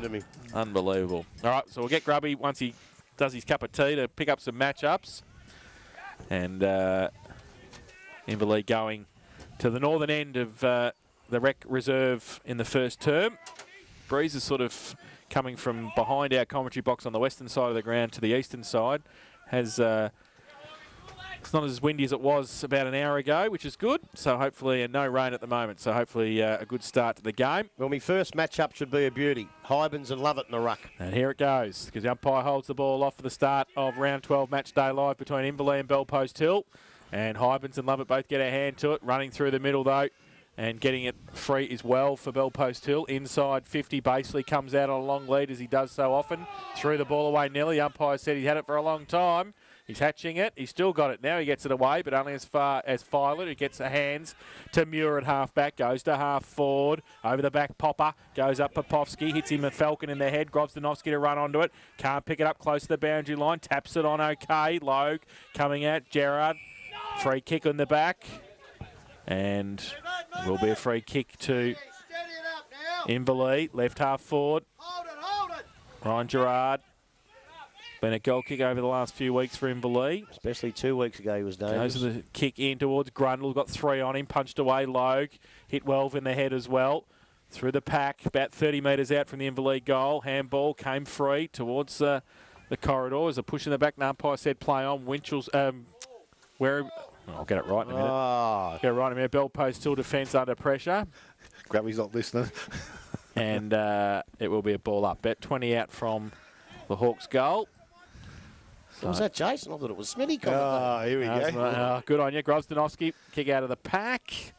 to me. Unbelievable. All right, so we'll get Grubby once he does his cup of tea to pick up some matchups. And Inverleigh going to the northern end of the rec reserve in the first term. Breeze is sort of coming from behind our commentary box on the western side of the ground to the eastern side. Has it's not as windy as it was about an hour ago, which is good. So hopefully, and no rain at the moment. So hopefully a good start to the game. Well, my first matchup should be a beauty. Hybens and Lovett in the ruck. And here it goes, because the umpire holds the ball off for the start of round 12 match day live between Inverleigh and Bellpost Hill. And Hybens and Lovett both get a hand to it. Running through the middle though, and getting it free as well for Bellpost Hill. Inside 50, Baseley comes out on a long lead as he does so often. Threw the ball away Nelly. Umpire said he had it for a long time. He's hatching it. He's still got it now. He gets it away, but only as far as Filer, who gets the hands to Muir at half-back. Goes to half-forward. Over the back, Popper. Goes up Popovsky. Hits him a Falcon in the head. Grobstanovsky to run onto it. Can't pick it up close to the boundary line. Taps it on okay. Logue coming out. Gerard. Free kick on the back. And will be a free kick to Inverleigh. Left half-forward. Ryan Gerard. Been a goal kick over the last few weeks for Inverleigh. Especially 2 weeks ago he was dangerous. Goes to the kick in towards Grundle. Got 3 on him. Punched away Logue. Hit Welve in the head as well. Through the pack. About 30 metres out from the Inverleigh goal. Handball came free towards the corridor. As a push in the back. Umpire said play on. Winchell's... where... I'll get it right in a minute. Oh. Get it right in a minute. Bellpost still defence under pressure. Grabby's not listening. And it will be a ball up. Bet 20 out from the Hawks goal. Was that Jason? I thought it was Smitty. Here we go. Good on you. Grobstanovsky, kick out of the pack.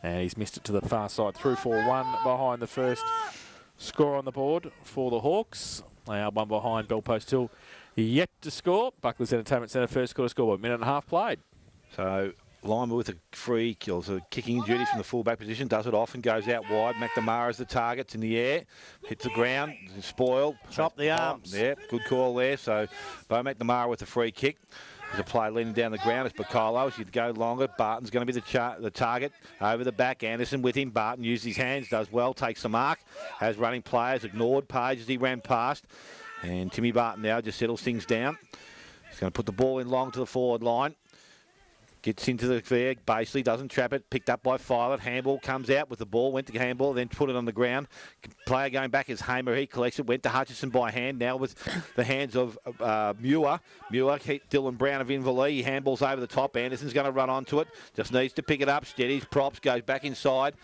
And he's missed it to the far side. Through for 1 behind the first score on the board for the Hawks. They are 1 behind Bellpost Hill. Yet to score. Buckley's Entertainment Centre first quarter score. 1 minute and a half played. So Lima with a free kill, so kicking duty from the full-back position, does it often, goes out wide. McNamara is the target, in the air, hits the ground, spoil. Chop the arms. Yeah, good call there. So Bo McNamara with a free kick. There's a play leaning down the ground. It's Bacolo. As you'd go longer, Barton's going to be the target. Over the back, Anderson with him. Barton uses his hands, does well, takes the mark. Has running players, ignored Page as he ran past. And Timmy Barton now just settles things down. He's going to put the ball in long to the forward line. Gets into the fair, basically doesn't trap it, picked up by Filet. Handball comes out with the ball, went to handball, then put it on the ground. Player going back is Hamer, he collects it, went to Hutchison by hand, now with the hands of Muir. Muir hit Dylan Brown of Inverleigh, he handballs over the top, Anderson's going to run onto it, just needs to pick it up, steadies, props, goes back inside,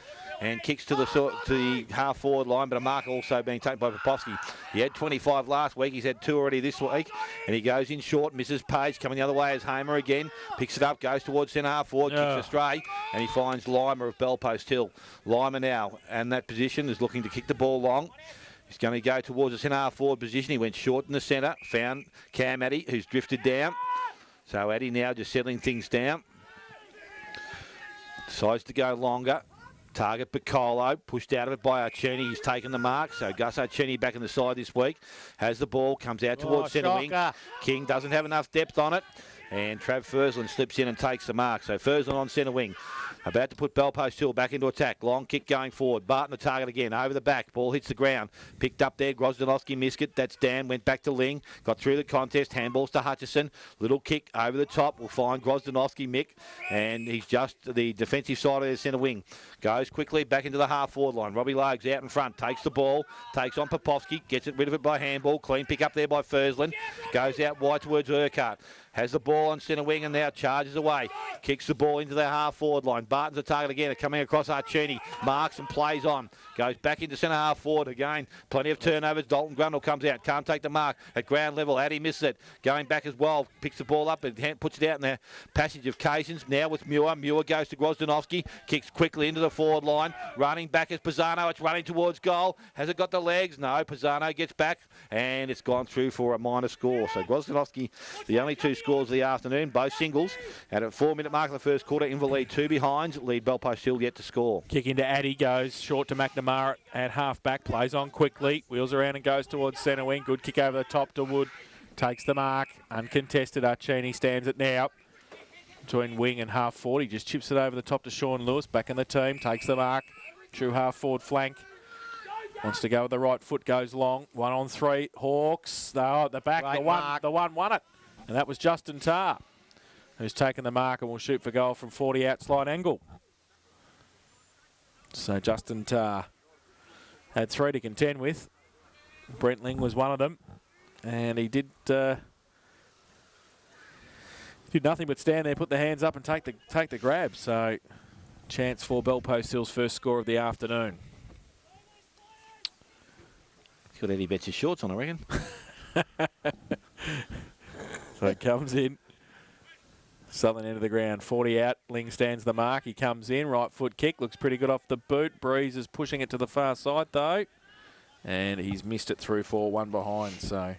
and kicks to the half-forward line, but a mark also being taken by Popovsky. He had 25 last week, he's had 2 already this week, and he goes in short, misses Page, coming the other way as Hamer again, picks it up, goes towards centre half-forward, kicks astray, and he finds Lima of Bellpost Hill. Lima now, and that position, is looking to kick the ball long. He's going to go towards the centre half-forward position, he went short in the centre, found Cam Addy, who's drifted down. So Addy now just settling things down. Decides to go longer. Target Piccolo, pushed out of it by Archini. He's taken the mark. So Gus Archini back in the side this week. Has the ball, comes out towards centre wing. King doesn't have enough depth on it. And Trav Fursland slips in and takes the mark. So Fursland on centre wing. About to put Bellpost Hill back into attack. Long kick going forward. Barton the target again. Over the back. Ball hits the ground. Picked up there. Grozdanovsky missed it. That's Dan. Went back to Ling. Got through the contest. Handballs to Hutchison. Little kick over the top. We'll find Grozdanovsky, Mick. And he's just the defensive side of the centre wing. Goes quickly back into the half-forward line. Robbie Logues out in front. Takes the ball. Takes on Popovsky. Gets rid of it by handball. Clean pick up there by Fursland. Goes out wide towards Urquhart. Has the ball on centre wing and now charges away. Kicks the ball into the half-forward line. Barton's the target again. Coming across Archini. Marks and plays on. Goes back into centre half-forward again. Plenty of turnovers. Dalton Grundle comes out. Can't take the mark. At ground level, Addy misses it. Going back as well. Picks the ball up and puts it out in the passage of Cations. Now with Muir. Muir goes to Grozdanovsky. Kicks quickly into the forward line. Running back is Pisano. It's running towards goal. Has it got the legs? No. Pisano gets back and it's gone through for a minor score. So Grozdanovsky, the only 2 scores of the afternoon, both singles. At a 4-minute mark of the first quarter, Inverleigh 2 behind. Lead Bellpost Hill yet to score. Kick into Addy, goes short to McNamara at half-back. Plays on quickly. Wheels around and goes towards centre wing. Good kick over the top to Wood. Takes the mark. Uncontested. Archini stands it now. Between wing and half-forward. He just chips it over the top to Sean Lewis. Back in the team. Takes the mark. True half-forward flank. Wants to go with the right foot, goes long. 1 on 3. Hawks. They're at the back. Great The one won it. And that was Justin Tarr, who's taken the mark and will shoot for goal from 40 out slide angle. So Justin Tarr had 3 to contend with. Brent Ling was one of them. And he did nothing but stand there, put the hands up and take the grab. So chance for Bellpost Hill's first score of the afternoon. He's got Eddie Betts' shorts on, I reckon. So it comes in. Southern end of the ground, 40 out. Ling stands the mark. He comes in. Right foot kick. Looks pretty good off the boot. Breeze is pushing it to the far side, though. And he's missed it through for 1 behind. So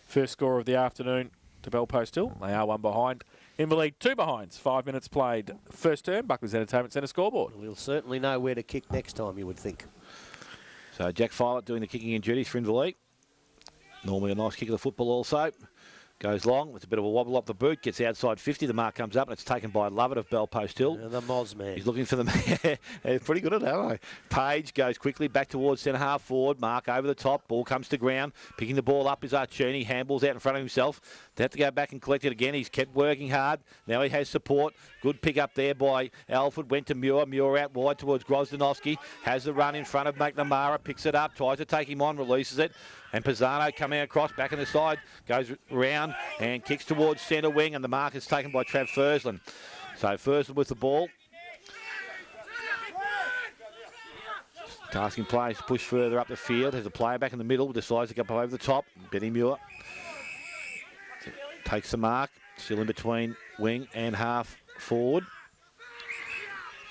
first score of the afternoon to Bellpost Hill. They are 1 behind. Inverleigh 2 behinds. 5 minutes played. First term, Buckley's Entertainment Centre scoreboard. We'll certainly know where to kick next time, you would think. So Jack Filet doing the kicking in duties for Inverleigh. Normally a nice kick of the football also. Goes long, with a bit of a wobble up the boot, gets outside 50, the mark comes up and it's taken by Lovett of Bellpost Hill. The Moz man. He's looking for the man. He's pretty good at that, aren't they? Page goes quickly back towards centre half forward. Mark over the top, ball comes to ground. Picking the ball up is Archuni, handballs out in front of himself. They have to go back and collect it again. He's kept working hard. Now he has support. Good pick up there by Alford. Went to Muir. Muir out wide towards Grozdanovsky. Has the run in front of McNamara. Picks it up. Tries to take him on. Releases it. And Pisano coming across. Back in the side. Goes round and kicks towards centre wing. And the mark is taken by Trav Fursland. So Fursland with the ball. Asking players to push further up the field. There's a player back in the middle. Decides to go over the top. Benny Muir takes the mark. Still in between wing and half forward.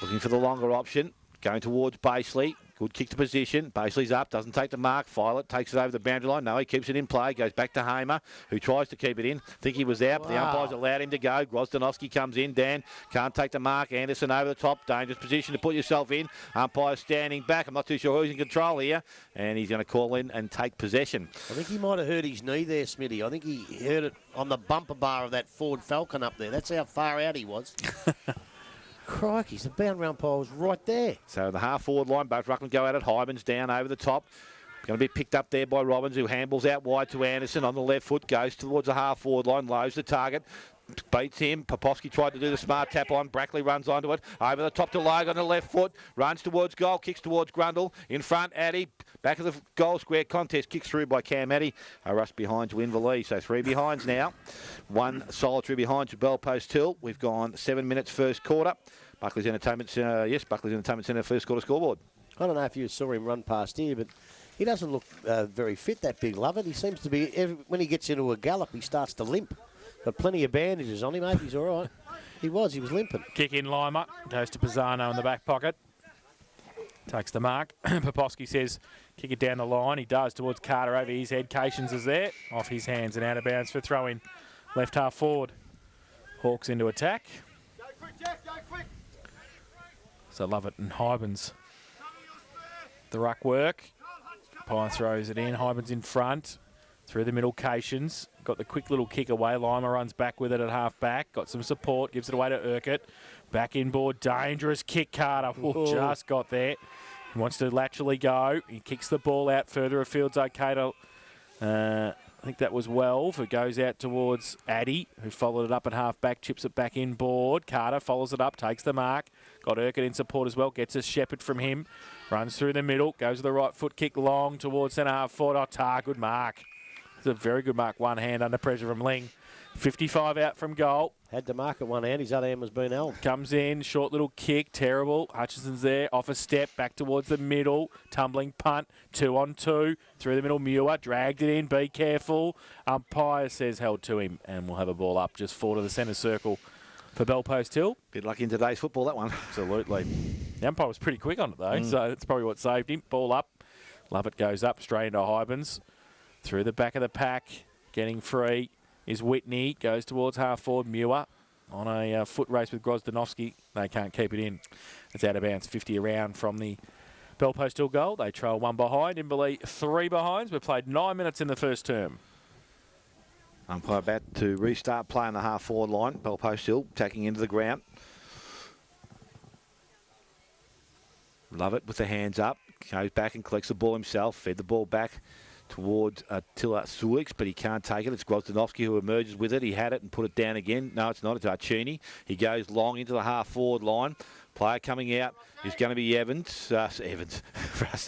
Looking for the longer option. Going towards Baseley. Good kick to position. Baseley's up. Doesn't take the mark. Filet takes it over the boundary line. No, he keeps it in play. Goes back to Hamer, who tries to keep it in. Think he was out, but the umpires allowed him to go. Grozdanovsky comes in. Dan can't take the mark. Anderson over the top. Dangerous position to put yourself in. Umpire standing back. I'm not too sure who's in control here. And he's going to call in and take possession. I think he might have hurt his knee there, Smitty. I think he hurt it on the bumper bar of that Ford Falcon up there. That's how far out he was. Crikey, the bound round pole was right there. So the half-forward line, both ruckmen go at it. Hyman's down over the top. Going to be picked up there by Robbins, who handballs out wide to Anderson on the left foot. Goes towards the half-forward line, lows the target. Beats him. Popovsky tried to do the smart tap on. Brackley runs onto it. Over the top to Logan on the left foot. Runs towards goal. Kicks towards Grundle. In front, Addy. Back of the goal square contest. Kicks through by Cam Addy. A rush behind to Inverleigh. So 3 behinds now. 1 solitary behind to Bellpost Hill. We've gone 7 minutes first quarter. Buckley's Entertainment Centre, Buckley's Entertainment Centre first quarter scoreboard. I don't know if you saw him run past here, but he doesn't look very fit, that big Lovett. He seems to be, when he gets into a gallop, he starts to limp. Got plenty of bandages on him, mate. He's all right. He was limping. Kick in Lima, goes to Pisano in the back pocket. Takes the mark. Popovsky says, kick it down the line. He does towards Carter over his head. Cations is there. Off his hands and out of bounds for throw in. Left half forward. Hawks into attack. Go quick, Jeff, go quick. So Lovett and Hybens. The ruck work. Pye throws it in. Hybens in front. Through the middle, Cations. Got the quick little kick away. Lima runs back with it at half back. Got some support. Gives it away to Urquhart. Back inboard. Dangerous kick, Carter. Just got there. He wants to laterally go. He kicks the ball out further afield. Okay to... I think that was Welv, who goes out towards Addy, who followed it up at half-back, chips it back inboard. Carter follows it up, takes the mark. Got Urquhart in support as well, gets a shepherd from him. Runs through the middle, goes with the right foot kick long towards centre-half forward. Tar, good mark. It's a very good mark, one hand under pressure from Ling. 55 out from goal. Had to mark at one hand. His other hand was being held. Comes in, short little kick, terrible. Hutchinson's there, off a step, back towards the middle. Tumbling punt, 2 on 2. Through the middle, Muir dragged it in, be careful. Umpire says held to him, and we'll have a ball up just forward to the centre circle for Bellpost Hill. Bit lucky in today's football, that one. Absolutely. The umpire was pretty quick on it, though, so that's probably what saved him. Ball up. Lovett goes up, straight into Hybens. Through the back of the pack, getting free is Whitney. Goes towards half forward, Muir. On a foot race with Grozdanovsky. They can't keep it in. It's out of bounds. 50 around from the Bellpost Hill goal. They trail 1 behind. Inverleigh 3 behinds. We've played 9 minutes in the first term. Umpire about to restart play on the half-forward line. Bellpost Hill tacking into the ground. Love it with the hands up. goes back and collects the ball himself, fed the ball back towards Attila Sulix, but he can't take it. It's Grozdanovsky who emerges with it. He had it and put it down again. No, it's not. It's Archini. He goes long into the half-forward line. Player coming out is going to be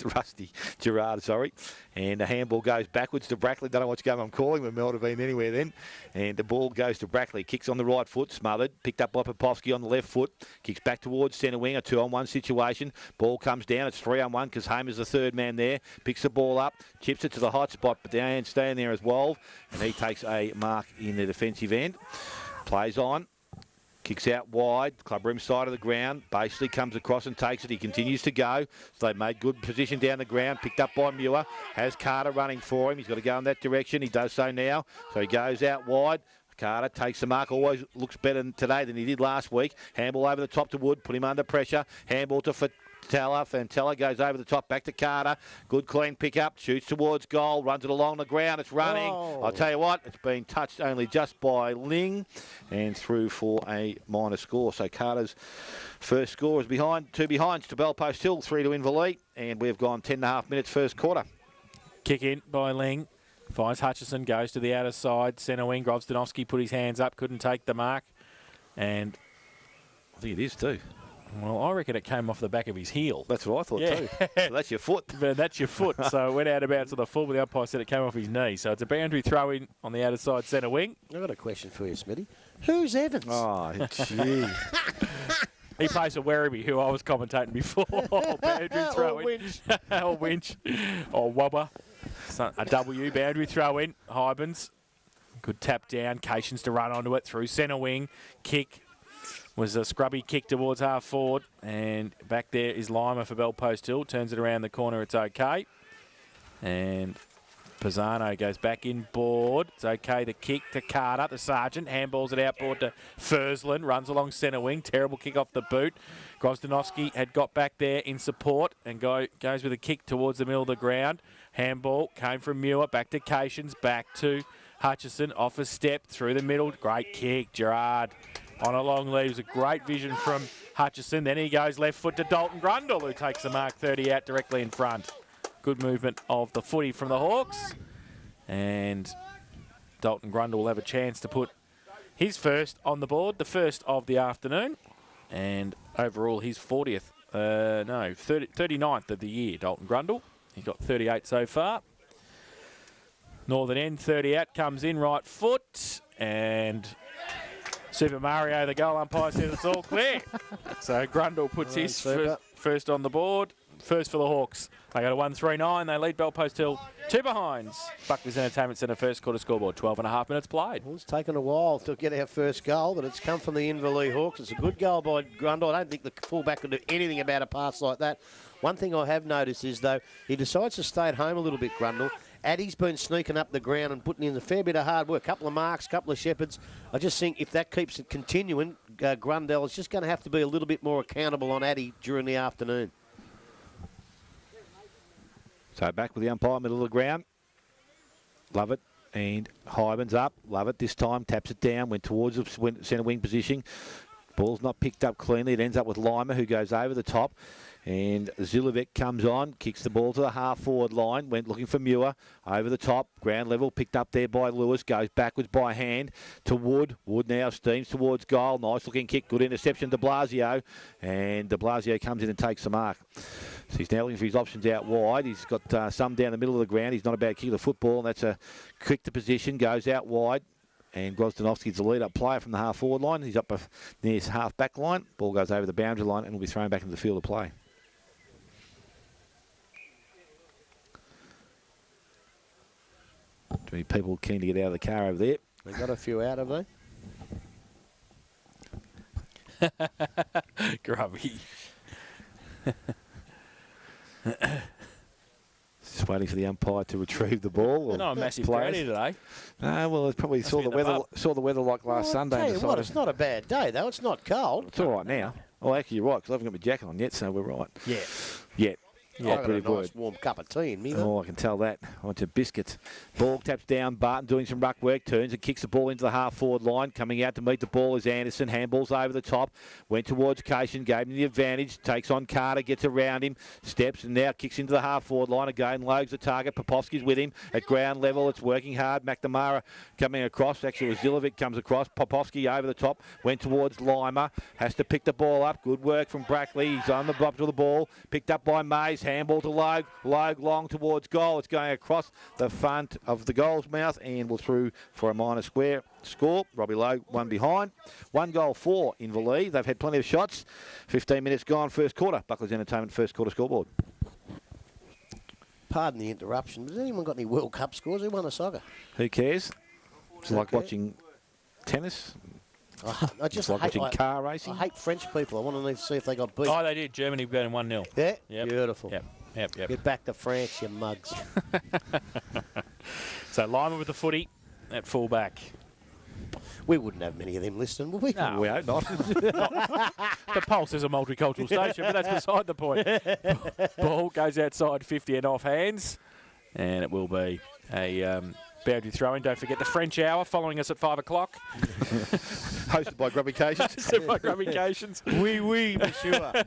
Rusty Gerard, sorry. And the handball goes backwards to Brackley. Don't know which game I'm calling. We might have been anywhere then. And the ball goes to Brackley. Kicks on the right foot, smothered. Picked up by Popovsky on the left foot. Kicks back towards centre wing, a 2-on-1 situation. Ball comes down. It's 3-on-1 because Hamer's the third man there. Picks the ball up, chips it to the hot spot, but Diane's staying there as well. And he takes a mark in the defensive end. Plays on. Kicks out wide, clubroom side of the ground. Basically comes across and takes it. He continues to go. So they've made good position down the ground. Picked up by Muir. Has Carter running for him. He's got to go in that direction. He does so now. So he goes out wide. Carter takes the mark. Always looks better today than he did last week. Handball over the top to Wood. Put him under pressure. Handball to Fantella. Fantella goes over the top. Back to Carter. Good clean pick up. Shoots towards goal. Runs it along the ground. It's running. Oh. I'll tell you what. It's been touched only just by Ling. And through for a minor score. So Carter's first score is behind. 2 behinds to Bell Post Hill. 3 to Inverleigh. And we've gone 10.5 minutes first quarter. Kick in by Ling. Finds Hutchison, goes to the outer side. Centre wing, Grozdanovsky put his hands up, couldn't take the mark. And I think it is too. well, I reckon it came off the back of his heel. That's what I thought too. So that's your foot. But that's your foot. So it went out about to the full, but the umpire said it came off his knee. So it's a boundary throw in on the outer side centre wing. I've got a question for you, Smitty. Who's Evans? Oh, gee. He plays for Werribee, who I was commentating before. Boundary throw in. Or Winch. Or Wobber. So a W boundary throw in. Hybens. Good tap down. Cations to run onto it through centre wing. Kick. Was a scrubby kick towards half forward. And back there is Lima for Bell Post Hill. Turns it around the corner. It's okay. And Pisano goes back in board. It's okay. The kick to Carter, the sergeant. Handballs it outboard to Fursland. Runs along centre wing. Terrible kick off the boot. Grozdanovsky had got back there in support and goes with a kick towards the middle of the ground. Handball came from Muir. Back to Cations. Back to Hutchison. Off a step through the middle. Great kick. Gerard on a long lead. It was a great vision from Hutchison. Then he goes left foot to Dalton Grundle, who takes the mark 30 out directly in front. Good movement of the footy from the Hawks. And Dalton Grundle will have a chance to put his first on the board, the first of the afternoon. And overall, his 39th of the year, Dalton Grundle. He's got 38 so far. Northern End, 30 out, comes in right foot. And Super Mario, the goal umpire, says it's all clear. So Grundle puts his first on the board. First for the Hawks. They got a 1-3-9. They lead Bell Post Hill 2 behinds. Buckley's Entertainment Centre first quarter scoreboard. 12.5 minutes played. Well, it's taken a while to get our first goal, but it's come from the Inverleigh Hawks. It's a good goal by Grundle. I don't think the fullback could do anything about a pass like that. One thing I have noticed is, though, he decides to stay at home a little bit, Grundle. Addy's been sneaking up the ground and putting in a fair bit of hard work. Couple of marks, couple of shepherds. I just think if that keeps it continuing, Grundle is just going to have to be a little bit more accountable on Addy during the afternoon. So back with the umpire, middle of the ground. Love it. And Hyman's up. Love it this time. Taps it down. Went towards the centre wing position. Ball's not picked up cleanly. It ends up with Lima, who goes over the top. And Zilovic comes on, kicks the ball to the half-forward line, went looking for Muir, over the top, ground level, picked up there by Lewis, goes backwards by hand to Wood. Wood now steams towards goal. Nice-looking kick, good interception to Blasio. And de Blasio comes in and takes the mark. So he's now looking for his options out wide. He's got some down the middle of the ground. He's not a bad kick of the football, and that's a quick to position, goes out wide. And Grozdanovsky's the lead-up player from the half-forward line. He's up near his half-back line. Ball goes over the boundary line and will be thrown back into the field of play. Too many people keen to get out of the car over there. They got a few out, have they? Grubby. Just waiting for the umpire to retrieve the ball. Not a massive crowd here today. No, well, it probably saw the weather like last Sunday. Tell you what, it's not a bad day, though. It's not cold. It's all right now. Oh, actually, you're right, because I haven't got my jacket on yet, so we're right. Yeah. Yeah. Yeah, I've got pretty a nice good. warm cup of tea in me. Oh, I can tell that. I want your biscuits. Ball taps down. Barton doing some ruck work. Turns and kicks the ball into the half-forward line. Coming out to meet the ball is Anderson. Handballs over the top. Went towards Cation. Gave him the advantage. Takes on Carter. Gets around him. Steps and now kicks into the half-forward line again. Logues the target. Popovski's with him at ground level. It's working hard. McNamara coming across. Actually, it was Zilovic comes across. Popovski over the top. Went towards Lima. Has to pick the ball up. Good work from Brackley. He's on the bump to the ball. Picked up by Mays. Handball to Logue. Logue long towards goal. It's going across the front of the goal's mouth and will through for a minor square score. Robbie Logue one behind. 1 goal for Inverleigh. They've had plenty of shots. 15 minutes gone first quarter. Buckley's Entertainment first quarter scoreboard. Pardon the interruption. Has anyone got any World Cup scores? Who won a soccer? Who cares? It's like Okay. watching tennis. I just It's like hate, watching car racing. I hate French people. I want to see if they got beat. Oh, they did. Germany beat them 1-0. Yeah? Yep. Beautiful. Yep. Get back to France, you mugs. So Lima with the footy at full-back. We wouldn't have many of them listening, would we? No. We hope not. The Pulse is a multicultural station, but that's beside the point. Ball goes outside 50 and off hands, and it will be a boundary throw-in. Don't forget the French hour following us at 5 o'clock. Hosted by Grubby Cation. Hosted by Grubby Cations. Oui, monsieur.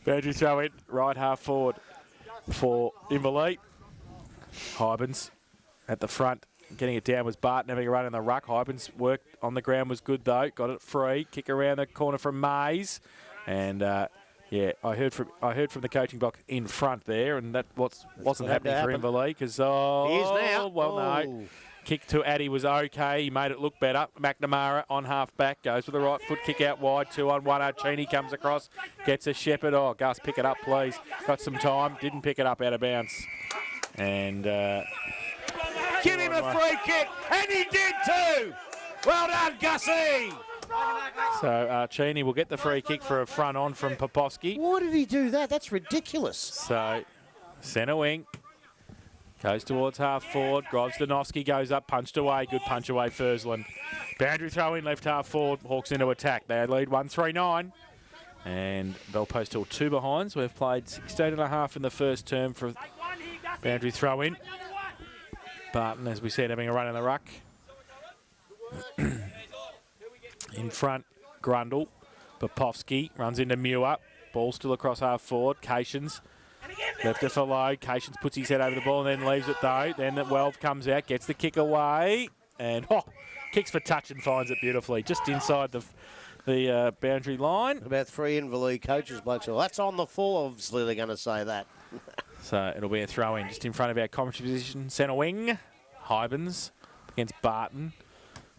Boundary throw-in, right half forward for Inverleigh. Hybens at the front. Getting it down was Barton having a run in the ruck. Hybens' work on the ground was good though. Got it free. Kick around the corner from Mays. And yeah, I heard from the coaching block in front there, and that wasn't happening for Inverleigh because He is now. no. Kick to Addy was okay. He made it look better. McNamara on half back goes with the right foot. Kick out wide. 2-on-1. Archini comes across. Gets a Shepherd. Oh, Gus, pick it up, please. Got some time. Didn't pick it up out of bounds. And Give him a free kick, and he did too. Well done, Gussie. so Archini will get the free kick for a front on from Popovski. Why did he do that? That's ridiculous. So centre wing. Goes towards half forward. Grobstanovsky goes up, punched away. Good punch away, Fursland. Boundary throw in, left half forward. Hawks into attack. They lead 1-3-9. And Bell Post Hill 2 behinds. We've played 16.5 in the first term for boundary throw in. Barton, as we said, having a run in the ruck. In front, Grundle. Popovski runs into Muir. Ball still across half forward. Cations. Left it for low. Cations puts his head over the ball and then leaves it though. Then the Welve comes out, gets the kick away, and kicks for touch and finds it beautifully, just inside the boundary line. About 3 Inverleigh coaches, blokes. Well, that's on the full. Obviously, they're going to say that. So it'll be a throw in just in front of our commentary position. Centre wing, Hybens against Barton.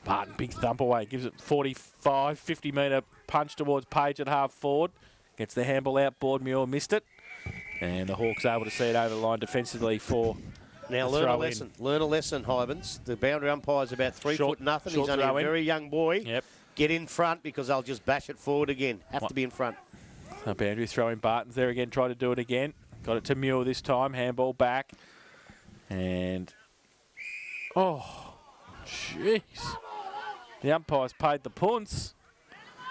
Barton, big thump away, gives it 45, 50 metre punch towards Page at half forward. Gets the handball out, Boardmuir missed it. And the Hawks able to see it over the line defensively for Now, learn a lesson. Learn a lesson, Hybens. The boundary umpire's about 3 foot nothing. He's only a very young boy. Yep. Get in front because they'll just bash it forward again. Have to be in front. So boundary throw in. Barton's there again, try to do it again. Got it to Muir this time, handball back. And, oh, jeez. The umpire's paid the punts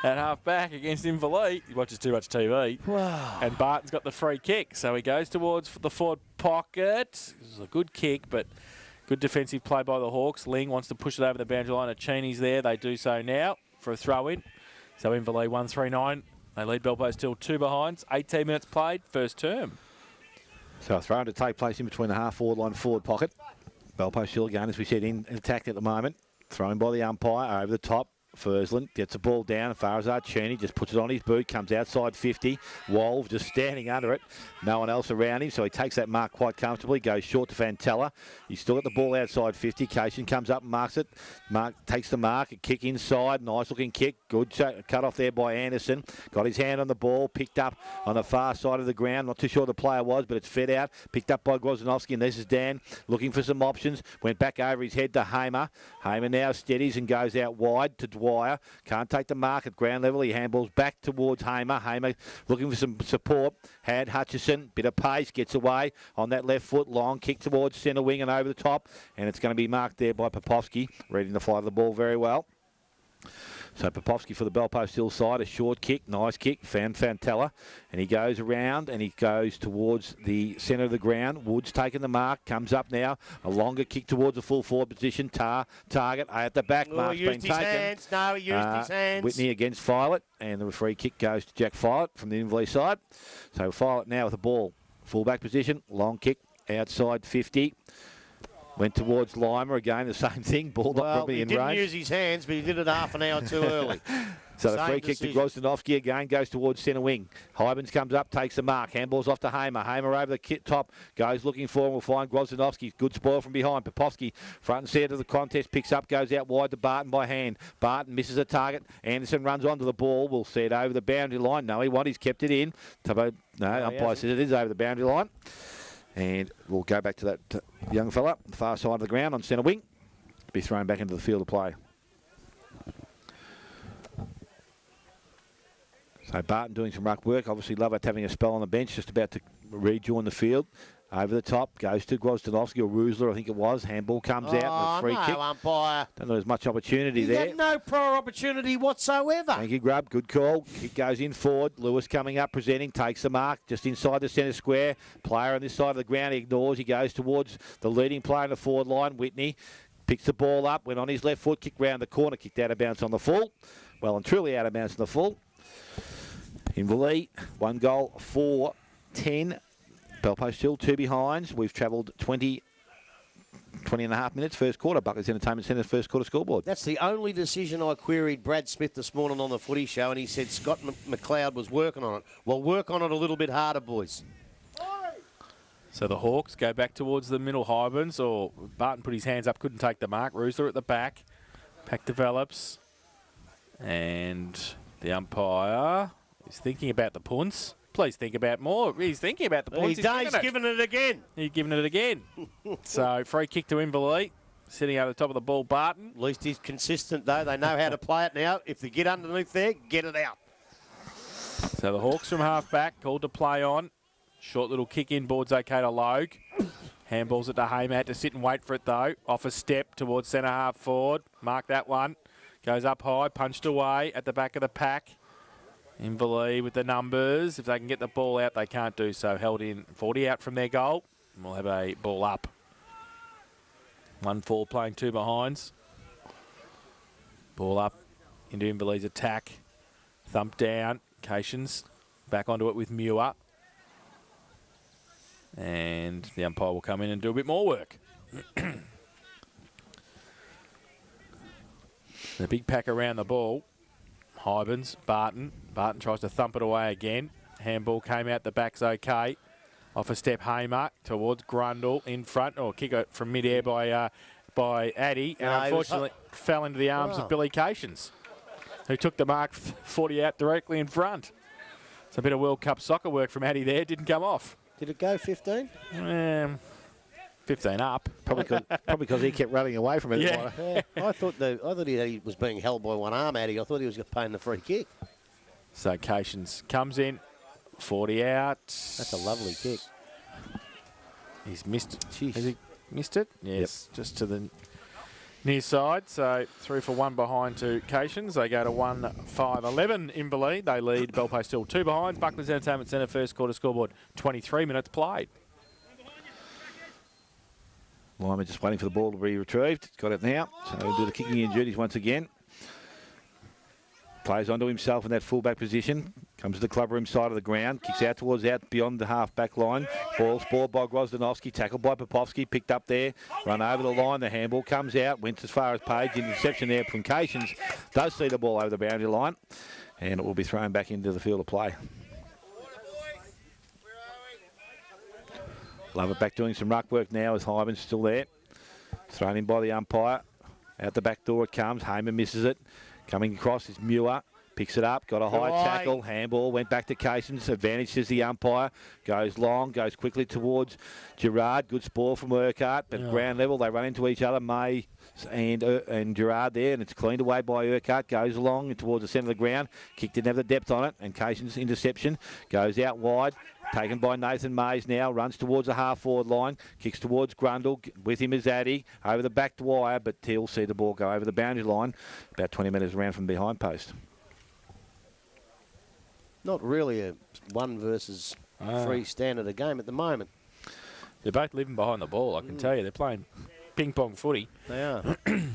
at half back against Inverleigh. He watches too much TV. Wow. And Barton's got the free kick. So he goes towards the forward pocket. This is a good kick, but good defensive play by the Hawks. Ling wants to push it over the boundary line. Chini's there. They do so now for a throw in. So Inverleigh 1-3-9. They lead Bell Post Hill 2 behinds. 18 minutes played, first term. So a throw to take place in between the half-forward line forward pocket. Bell Post Hill again, as we said, in attack at the moment. Thrown by the umpire over the top. Fursland gets the ball down as far as Archini, just puts it on his boot, comes outside 50. Wolve just standing under it. No one else around him, so he takes that mark quite comfortably, goes short to Fantella. He's still got the ball outside 50. Cation comes up and marks it. Mark takes the mark, a kick inside, nice looking kick. Good cut off there by Anderson. Got his hand on the ball, picked up on the far side of the ground. Not too sure the player was, but it's fed out. Picked up by Grozanowski, and this is Dan looking for some options. Went back over his head to Hamer. Hamer now steadies and goes out wide to Dwyer. Can't take the mark at ground level. He handballs back towards Hamer. Hamer looking for some support. Had Hutchison. Bit of pace. Gets away on that left foot. Long kick towards centre wing and over the top. And it's going to be marked there by Popovski. Reading the flight of the ball very well. So Popovski for the Bell Post Hill side, a short kick, nice kick, Fantella, and he goes around and he goes towards the centre of the ground. Woods taking the mark, comes up now, a longer kick towards the full forward position. Target at the back, mark's been taken. Hands. No, he used his hands. Whitney against Violet, and the free kick goes to Jack Violet from the Inverleigh side. So Violet now with the ball, full back position, long kick, outside 50. Went towards Lima again, the same thing. Ball not probably in range. He didn't use his hands, but he did it half an hour too early. So the free kick to Grozdanovsky again goes towards centre wing. Hybens comes up, takes the mark. Handball's off to Hamer. Hamer over the top, goes looking for him. We'll find Grozdanovsky. Good spoil from behind. Popovski front and centre of the contest, picks up, goes out wide to Barton by hand. Barton misses a target. Anderson runs onto the ball. We'll see it over the boundary line. No, he's kept it in. Umpire says it is over the boundary line. And we'll go back to that young fella, the far side of the ground on centre wing. Be thrown back into the field of play. So Barton doing some ruck work. Obviously Lovett having a spell on the bench, just about to rejoin the field. Over the top, goes to Grozdanovsky or Rusler, I think it was. Handball comes out, and a free kick. Umpire. Don't know there's much opportunity there. He had no prior opportunity whatsoever. Thank you, Grub. Good call. Kick goes in forward. Lewis coming up, presenting, takes the mark just inside the centre square. Player on this side of the ground, he ignores. He goes towards the leading player in the forward line, Whitney. Picks the ball up, went on his left foot, kicked round the corner, kicked out of bounds on the full. Well and truly out of bounds on the full. Inverleigh, 1 goal, 4-10. Bell Post Hill, 2 behinds. We've travelled 20 and a half minutes, first quarter. Buckley's Entertainment Centre, first quarter scoreboard. That's the only decision I queried Brad Smith this morning on the footy show, and he said Scott McLeod was working on it. Well, work on it a little bit harder, boys. So the Hawks go back towards the middle. Hybens, or Barton put his hands up, couldn't take the mark. Rusler at the back. Pack develops. And the umpire is thinking about the punts. Please think about more. He's thinking about the punts. He's giving it again. He's giving it again. So free kick to Inverleigh. Sitting over the top of the ball, Barton. At least he's consistent, though. They know how to play it now. If they get underneath there, get it out. So the Hawks from half back, called to play on. Short little kick in, board's okay to Logue. Handballs it to Hamer, had to sit and wait for it, though. Off a step towards centre half forward. Mark that one. Goes up high, punched away at the back of the pack. Inverleigh with the numbers. If they can get the ball out, they can't do so. Held in 40 out from their goal. And we'll have a ball up. 1-4 playing 2 behinds. Ball up into Inverleigh's attack. Thump down. Cations back onto it with Muir. And the umpire will come in and do a bit more work. The big pack around the ball. Hybens, Barton. Barton tries to thump it away again. Handball came out the back's okay. Off a step, Hamer towards Grundle in front. Or kick it from mid-air by Addy. And unfortunately fell into the arms of Billy Cations, who took the mark 40 out directly in front. It's a bit of World Cup soccer work from Addy there. Didn't come off. Did it go 15? 15 up. Probably because he kept running away from it. Yeah. I thought he was being held by one arm, Addy. I thought he was paying the free kick. So Cations comes in, 40 out. That's a lovely kick. He's missed. Jeez. Has he missed it? Yes, Yep. just to the near side. So 3 for 1 behind to Cations. They go to 1-5-11 Inverleigh. They lead Bell Post Hill 2 behind. Buckley's Entertainment Centre first quarter scoreboard 23 minutes played. Lima just waiting for the ball to be retrieved. Got it now. So he'll do the kicking in duties once again. Plays onto himself in that full-back position. Comes to the clubroom side of the ground. Kicks out towards out beyond the half-back line. Ball spoiled by Grozdanovsky. Tackled by Popovski. Picked up there. Run over the line. The handball comes out. Went as far as Page. Interception there from Cations. Does see the ball over the boundary line. And it will be thrown back into the field of play. Lovett back doing some ruck work now as Hyman's still there. Thrown in by the umpire. Out the back door it comes. Hamer misses it. Coming across is Muir. Picks it up, got a high tackle, handball, went back to Cations, advantage says the umpire, goes long, goes quickly towards Gerard, good spoil from Urquhart, but ground level, they run into each other, May and Gerard there, and it's cleaned away by Urquhart, goes along towards the centre of the ground, kick didn't have the depth on it, and Cations interception, goes out wide, taken by Nathan Mays now, runs towards the half-forward line, kicks towards Grundle, with him is Addy, over the back wire, but he'll see the ball go over the boundary line, about 20 metres around from behind post. Not really a 1 versus 3 standard of game at the moment. They're both living behind the ball, I can tell you. They're playing ping-pong footy. They are. It's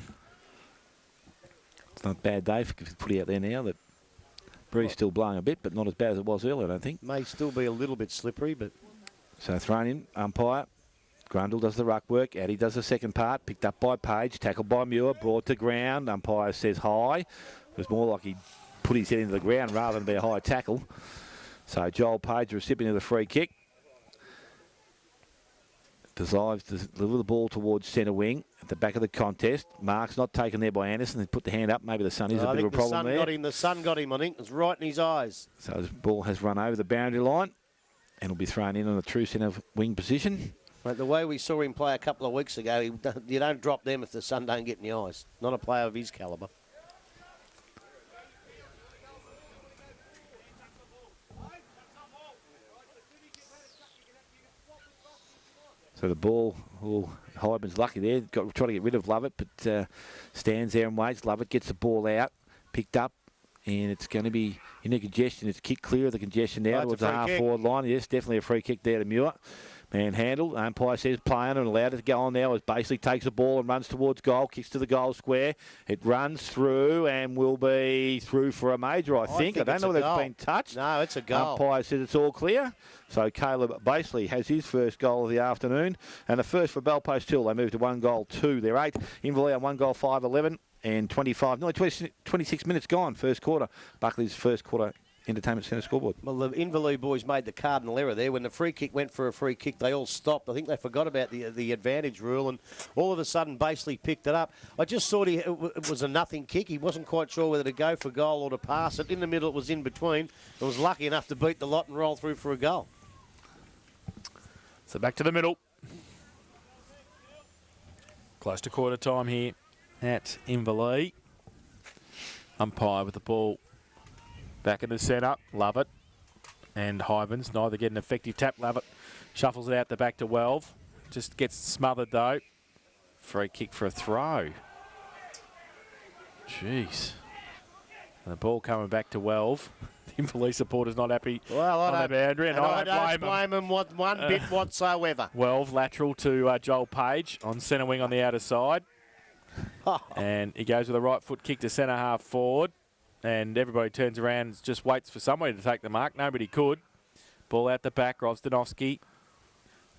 not a bad day for footy out there now. That breeze still blowing a bit, but not as bad as it was earlier, I don't think. May still be a little bit slippery, but... So thrown in, umpire. Grundle does the ruck work. Addy does the second part. Picked up by Page. Tackled by Muir. Brought to ground. Umpire says high. It was more like he put his head into the ground rather than be a high tackle. So Joel Page, the recipient of the free kick, decides to deliver the ball towards centre wing at the back of the contest. Mark's not taken there by Anderson. He put the hand up. Maybe the sun is a bit of a problem there. The sun got him, I think. It's right in his eyes. So the ball has run over the boundary line and will be thrown in on the true centre wing position. Mate, the way we saw him play a couple of weeks ago, you don't drop them if the sun don't get in the eyes. Not a player of his calibre. So the ball, Hyman's lucky there. Trying to get rid of Lovett, but stands there and waits. Lovett gets the ball out, picked up, and it's going to be in the congestion. It's kicked clear of the congestion now towards the half-forward line. Yes, definitely a free kick there to Muir. Manhandled. Umpire says play on and allowed it to go on now as basically takes the ball and runs towards goal, kicks to the goal square. It runs through and will be through for a major, I think. I don't know whether it's been touched. No, it's a goal. Umpire says it's all clear. So Caleb Basely has his first goal of the afternoon. And the first for Bellpost Hill. They moved to 1 goal 2. They're 8. Inverleigh on 1 goal 5-11 and 25. Nearly 26 minutes gone, first quarter. Buckley's first quarter Entertainment Centre scoreboard. Well, the Inverleigh boys made the cardinal error there. When the free kick went for a free kick, they all stopped. I think they forgot about the advantage rule, and all of a sudden, Basely picked it up. I just thought it was a nothing kick. He wasn't quite sure whether to go for goal or to pass it. In the middle, it was in between. It was lucky enough to beat the lot and roll through for a goal. So back to the middle. Close to quarter time here at Inverleigh. Umpire with the ball back in the centre. Lovett and Hybens neither get an effective tap. Lovett shuffles it out the back to Welv. Just gets smothered though. Free kick for a throw. Jeez. And the ball coming back to Welv. The Inverleigh supporters not happy on the boundary. And I don't blame him one bit whatsoever. Welv lateral to Joel Page on centre wing on the outer side. And he goes with a right foot kick to centre half forward. And everybody turns around and just waits for somebody to take the mark. Nobody could. Ball out the back. Rosdanovsky.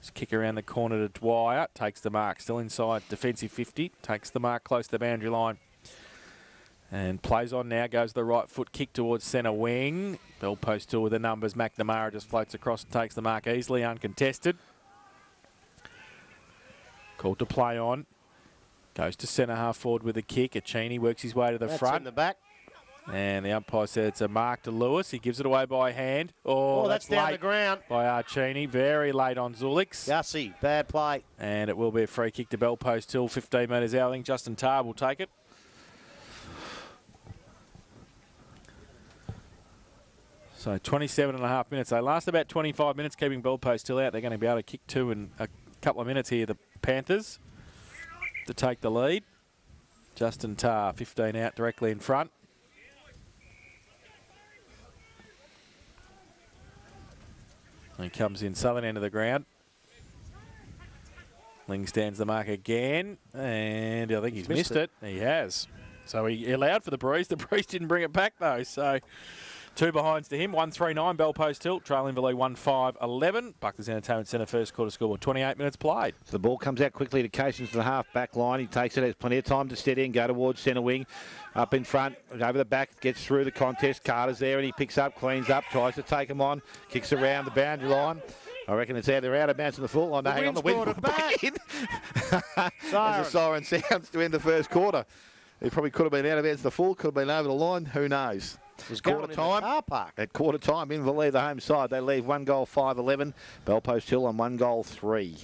Just kick around the corner to Dwyer. Takes the mark. Still inside defensive 50. Takes the mark close to the boundary line. And plays on now. Goes the right foot kick towards centre wing. Bellpost Hill with the numbers. McNamara just floats across and takes the mark easily. Uncontested. Called to play on. Goes to centre half forward with a kick. Achini works his way to the front. In the back. And the umpire said it's a mark to Lewis. He gives it away by hand. Oh, that's down the ground. By Archini. Very late on Zulix. Gussie, bad play. And it will be a free kick to Bellpost Hill, 15 metres out. I think Justin Tarr will take it. So 27.5 minutes. They last about 25 minutes keeping Bellpost Hill out. They're going to be able to kick 2 in a couple of minutes here, the Panthers, to take the lead. Justin Tarr, 15 out directly in front. He comes in southern end of the ground. Ling stands the mark again, and I think he's missed it. He has. So he allowed for the breeze. The breeze didn't bring it back, though. So 2 behinds to him. 1-3-9, Bellpost Hill. Trailing Inverleigh 1-5-11. Buckley's Entertainment Centre first quarter scoreboard. 28 minutes played. So the ball comes out quickly to Cations to the half-back line. He takes it. Has plenty of time to steady and go towards centre wing. Up in front, over the back, gets through the contest. Carter's there and he picks up, cleans up, tries to take him on, kicks around the boundary line. I reckon it's out. They're out of bounds in the full line. Hang on, the wind brought back in. As the siren sounds to end the first quarter. He probably could have been out of bounds in the full, could have been over the line. Who knows? was going Quarter in the time. car park. At quarter time, Inverleigh, the home side, they leave 1 goal 5-11. Bellpost Hill on 1 goal 3.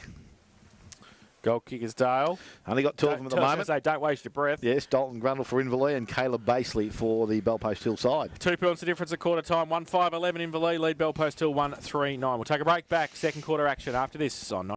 Goal kickers, Dale. Only got 2 of them at the moment. Say, don't waste your breath. Yes, Dalton Grundle for Inverleigh and Caleb Basley for the Bellpost Hill side. 2 points the difference at quarter time. 1-5-11 Inverleigh, lead Bellpost Hill 1-3-9. We'll take a break back. Second quarter action after this on